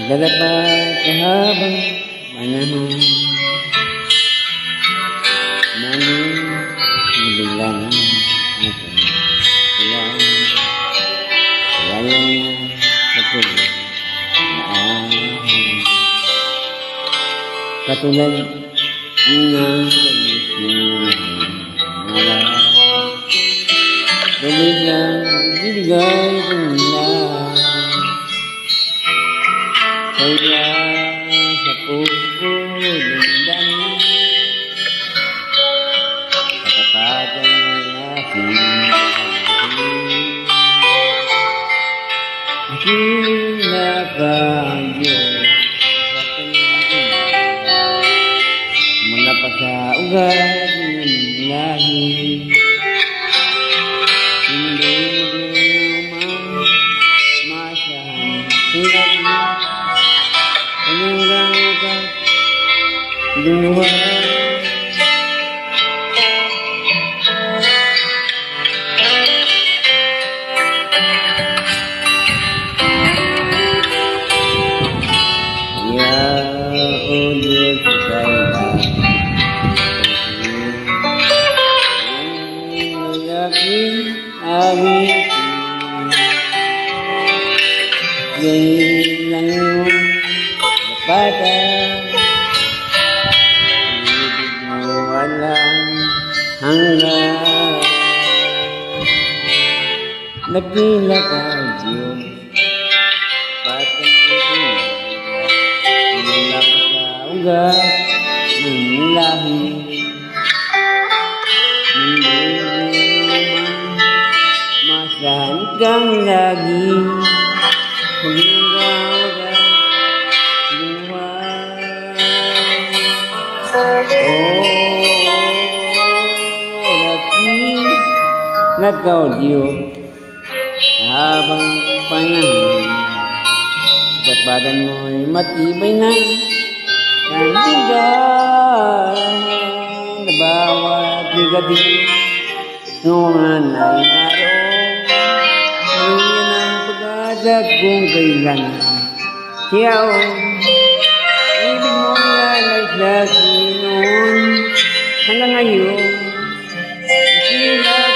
Dapat habang panahon Nanging bilang ating ilang Kaya niya patuloy na ahon Katulad ng Dalit lang bibigay kong lahat Kaya sa puso lundan Kapatagan ng aking Diyos sa Panginoon Mula pa sa ugat ng lahi Hindi naman masahan tulad mo Hanggang ka luha Diyos ika'y malaking awit Ganyan lang yung napatang ibig mo walang hanggang Nagdila ka Diyos patang mula pa sa ugat ng lahi Hindi naman masahan kang lagi Hanggang ka luha Nagaw Diyos habang panahon Kapatan mo'y matibay na Nandigan na bawat ligating Noon ay naroon Ngayon ang pag-asa kung kailan Siyaw Ibig mo'y alay sa sinon Hanggang ngayon Nasilat